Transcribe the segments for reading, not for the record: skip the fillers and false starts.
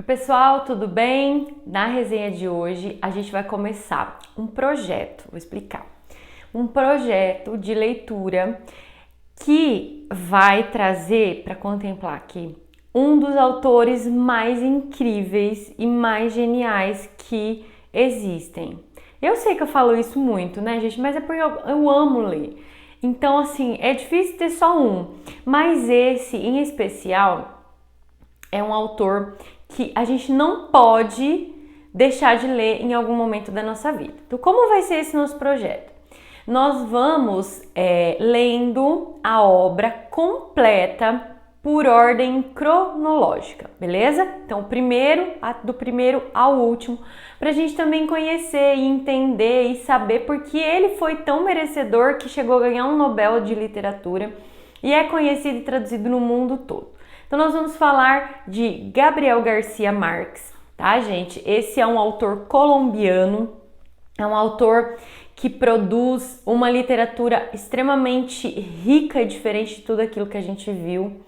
Oi pessoal, tudo bem? Na resenha de hoje a gente vai começar um projeto, vou explicar. Um projeto de leitura que vai trazer para contemplar aqui um dos autores mais incríveis e mais geniais que existem. Eu sei que eu falo isso muito, né, gente? Mas é porque eu amo ler. Então, assim, é difícil ter só um. Mas esse, em especial, é um autor que a gente não pode deixar de ler em algum momento da nossa vida. Então, como vai ser esse nosso projeto? Nós vamos lendo a obra completa por ordem cronológica, beleza? Então, do primeiro ao último, para a gente também conhecer e entender e saber por que ele foi tão merecedor que chegou a ganhar um Nobel de Literatura e é conhecido e traduzido no mundo todo. Então, nós vamos falar de Gabriel Garcia Marques, tá, gente? Esse é um autor colombiano, é um autor que produz uma literatura extremamente rica e diferente de tudo aquilo que a gente viu.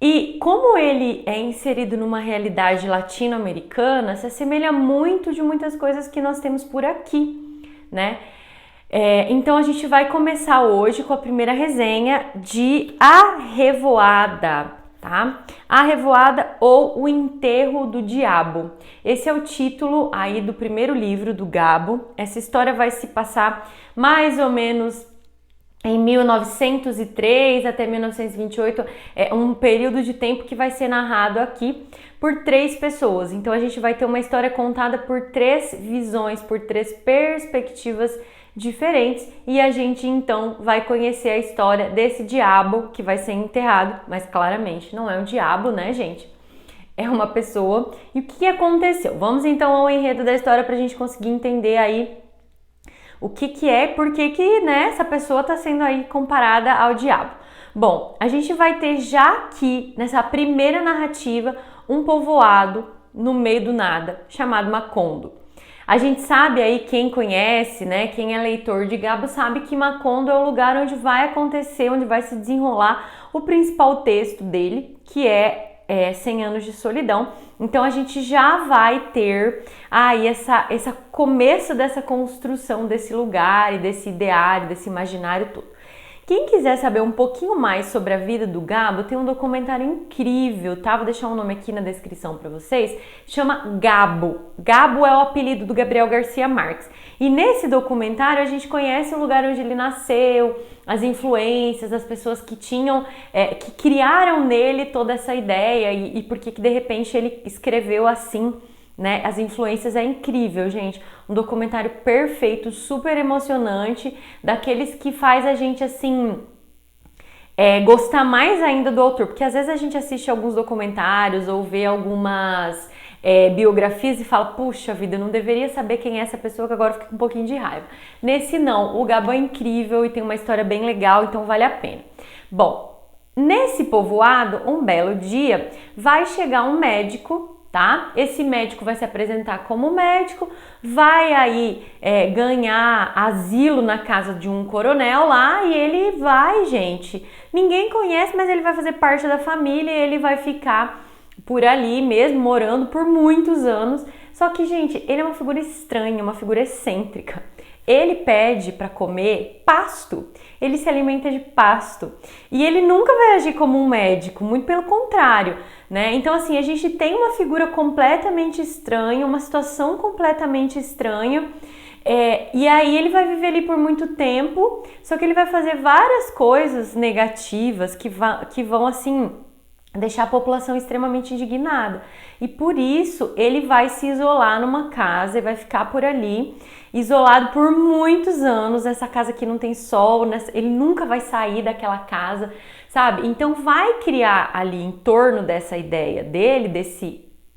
E como ele é inserido numa realidade latino-americana, se assemelha muito de muitas coisas que nós temos por aqui, né? Então a gente vai começar hoje com a primeira resenha de A Revoada, tá? A Revoada ou O Enterro do Diabo. Esse é o título aí do primeiro livro do Gabo. Essa história vai se passar mais ou menos em 1903 até 1928, é um período de tempo que vai ser narrado aqui por 3 pessoas. Então a gente vai ter uma história contada por 3 visões, por 3 perspectivas diferentes, e a gente então vai conhecer a história desse diabo que vai ser enterrado, mas claramente não é um diabo, né, gente? É uma pessoa. E o que aconteceu? Vamos então ao enredo da história para a gente conseguir entender aí o que é e por que, né, essa pessoa está sendo aí comparada ao diabo. Bom, a gente vai ter já aqui, nessa primeira narrativa, um povoado no meio do nada, chamado Macondo. A gente sabe aí, quem conhece, né, quem é leitor de Gabo, sabe que Macondo é o lugar onde vai acontecer, onde vai se desenrolar o principal texto dele, que é 100 Anos de Solidão. Então a gente já vai ter aí essa começo dessa construção desse lugar e desse ideário, desse imaginário todo. Quem quiser saber um pouquinho mais sobre a vida do Gabo, tem um documentário incrível, tá? Vou deixar um nome aqui na descrição para vocês. Chama Gabo. Gabo é o apelido do Gabriel Garcia Marques. E nesse documentário a gente conhece o lugar onde ele nasceu, as influências, as pessoas que que criaram nele toda essa ideia e por que de repente ele escreveu assim, né? As influências é incrível, gente. Um documentário perfeito, super emocionante, daqueles que faz a gente assim gostar mais ainda do autor, porque às vezes a gente assiste alguns documentários ou vê algumas biografias e fala, puxa vida, eu não deveria saber quem é essa pessoa, que agora fica com um pouquinho de raiva. Nesse não, o Gabo é incrível e tem uma história bem legal, então vale a pena. Bom, nesse povoado, um belo dia, vai chegar um médico, tá? Esse médico vai se apresentar como médico, vai aí ganhar asilo na casa de um coronel lá e ele vai, gente, ninguém conhece, mas ele vai fazer parte da família e ele vai ficar por ali mesmo, morando por muitos anos. Só que, gente, ele é uma figura estranha, uma figura excêntrica. Ele pede para comer pasto, ele se alimenta de pasto e ele nunca vai agir como um médico, muito pelo contrário, né? Então, assim, a gente tem uma figura completamente estranha, uma situação completamente estranha, e aí ele vai viver ali por muito tempo, só que ele vai fazer várias coisas negativas que vão assim deixar a população extremamente indignada. E por isso ele vai se isolar numa casa e vai ficar por ali, isolado por muitos anos. Essa casa que não tem sol, ele nunca vai sair daquela casa, sabe? Então vai criar ali em torno dessa ideia dele,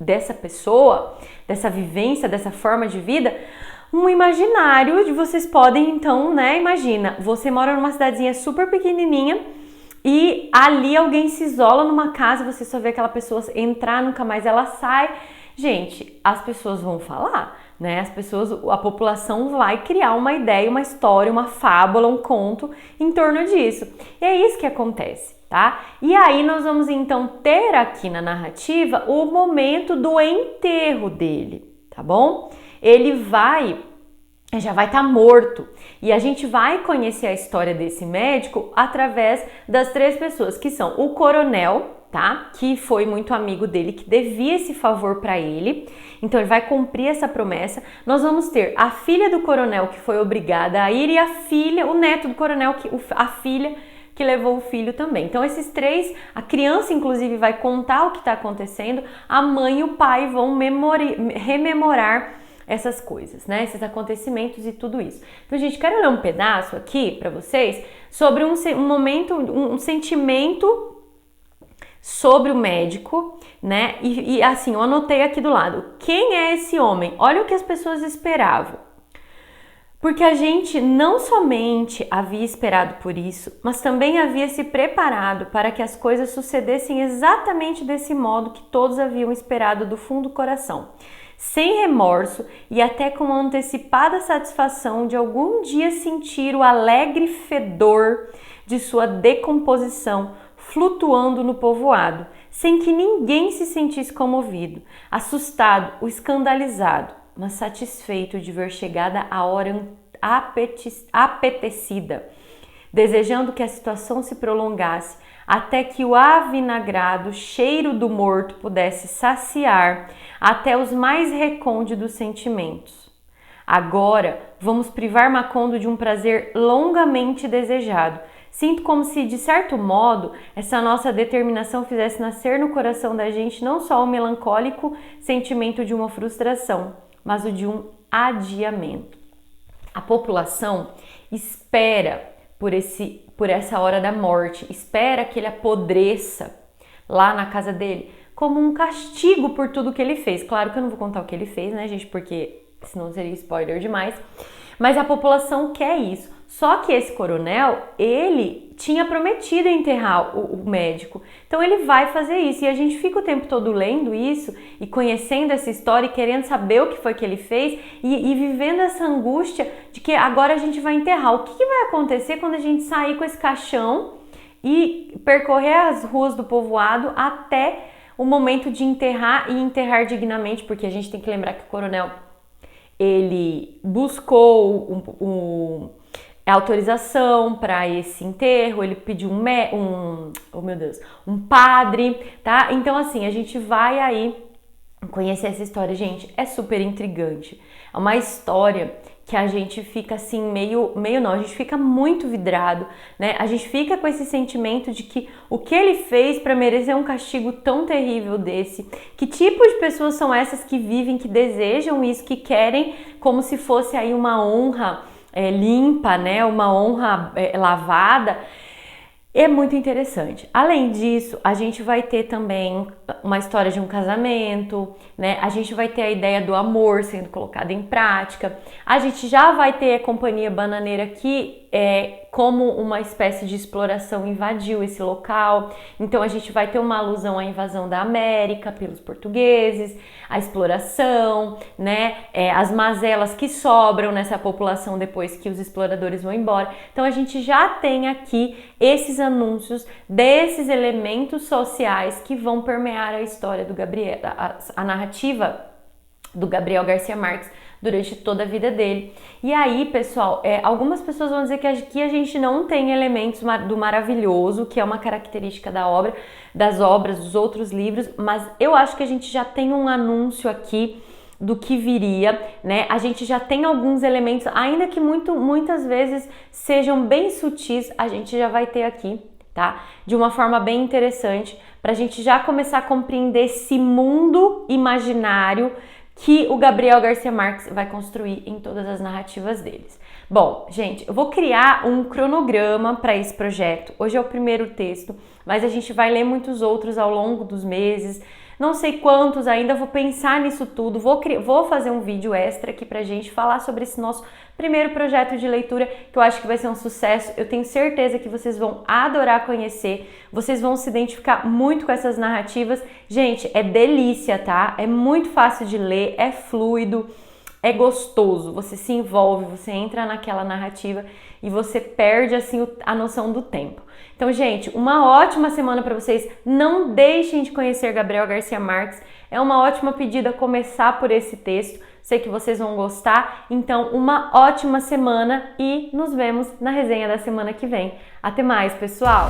dessa pessoa, dessa vivência, dessa forma de vida, um imaginário de vocês podem então, né? Imagina, você mora numa cidadezinha super pequenininha, e ali alguém se isola numa casa, você só vê aquela pessoa entrar, nunca mais ela sai. Gente, as pessoas vão falar, né? A população vai criar uma ideia, uma história, uma fábula, um conto em torno disso. E é isso que acontece. tá? E aí nós vamos então ter aqui na narrativa o momento do enterro dele, tá bom? Ele já vai estar morto. E a gente vai conhecer a história desse médico através das 3 pessoas, que são o coronel, tá? Que foi muito amigo dele, que devia esse favor para ele. Então ele vai cumprir essa promessa. Nós vamos ter a filha do coronel, que foi obrigada a ir, e a filha, o neto do coronel, a filha que levou o filho também. Então esses 3, a criança inclusive vai contar o que está acontecendo, a mãe e o pai vão rememorar essas coisas, né? Esses acontecimentos e tudo isso. Então, gente, quero ler um pedaço aqui para vocês sobre um momento, um sentimento sobre o médico, né? E assim, eu anotei aqui do lado. Quem é esse homem? Olha o que as pessoas esperavam. Porque a gente não somente havia esperado por isso, mas também havia se preparado para que as coisas sucedessem exatamente desse modo que todos haviam esperado do fundo do coração. Sem remorso e até com uma antecipada satisfação de algum dia sentir o alegre fedor de sua decomposição flutuando no povoado, sem que ninguém se sentisse comovido, assustado ou escandalizado, mas satisfeito de ver chegada a hora apetecida, desejando que a situação se prolongasse até que o avinagrado cheiro do morto pudesse saciar até os mais recônditos sentimentos. Agora vamos privar Macondo de um prazer longamente desejado. Sinto como se, de certo modo, essa nossa determinação fizesse nascer no coração da gente não só o melancólico sentimento de uma frustração, mas o de um adiamento. A população espera por essa hora da morte, espera que ele apodreça lá na casa dele como um castigo por tudo que ele fez. Claro que eu não vou contar o que ele fez, né, gente, porque senão seria spoiler demais, mas a população quer isso. Só que esse coronel, ele tinha prometido enterrar o médico, então ele vai fazer isso, e a gente fica o tempo todo lendo isso e conhecendo essa história e querendo saber o que foi que ele fez e vivendo essa angústia de que agora a gente vai enterrar. O que vai acontecer quando a gente sair com esse caixão e percorrer as ruas do povoado até o momento de enterrar e enterrar dignamente, porque a gente tem que lembrar que o coronel, ele buscou autorização para esse enterro, ele pediu um padre, tá? Então assim, a gente vai aí conhecer essa história, gente, é super intrigante. É uma história que a gente fica assim meio não, a gente fica muito vidrado, né? A gente fica com esse sentimento de que o que ele fez para merecer um castigo tão terrível desse, que tipo de pessoas são essas que vivem, que desejam isso, que querem como se fosse aí uma honra limpa, né? Uma honra lavada. É muito interessante. Além disso, a gente vai ter também uma história de um casamento, né? A gente vai ter a ideia do amor sendo colocada em prática. A gente já vai ter a Companhia Bananeira que como uma espécie de exploração invadiu esse local. Então a gente vai ter uma alusão à invasão da América pelos portugueses, a exploração, né? As mazelas que sobram nessa população depois que os exploradores vão embora. Então a gente já tem aqui esses anúncios desses elementos sociais que vão permear a história do Gabriel, a narrativa do Gabriel Garcia Marques durante toda a vida dele. E aí, pessoal, algumas pessoas vão dizer que aqui a gente não tem elementos do maravilhoso, que é uma característica da obra, das obras, dos outros livros, mas eu acho que a gente já tem um anúncio aqui do que viria, né? A gente já tem alguns elementos, ainda que muitas vezes sejam bem sutis, a gente já vai ter aqui, tá? De uma forma bem interessante, pra gente já começar a compreender esse mundo imaginário que o Gabriel Garcia Marques vai construir em todas as narrativas deles. Bom, gente, eu vou criar um cronograma para esse projeto. Hoje é o primeiro texto, mas a gente vai ler muitos outros ao longo dos meses. Não sei quantos ainda, vou pensar nisso tudo, vou fazer um vídeo extra aqui pra gente falar sobre esse nosso primeiro projeto de leitura, que eu acho que vai ser um sucesso. Eu tenho certeza que vocês vão adorar conhecer, vocês vão se identificar muito com essas narrativas. Gente, é delícia, tá? É muito fácil de ler, é fluido, é gostoso, você se envolve, você entra naquela narrativa e você perde assim a noção do tempo. Então, gente, uma ótima semana para vocês. Não deixem de conhecer Gabriel Garcia Marques. É uma ótima pedida começar por esse texto. Sei que vocês vão gostar. Então, uma ótima semana e nos vemos na resenha da semana que vem. Até mais, pessoal!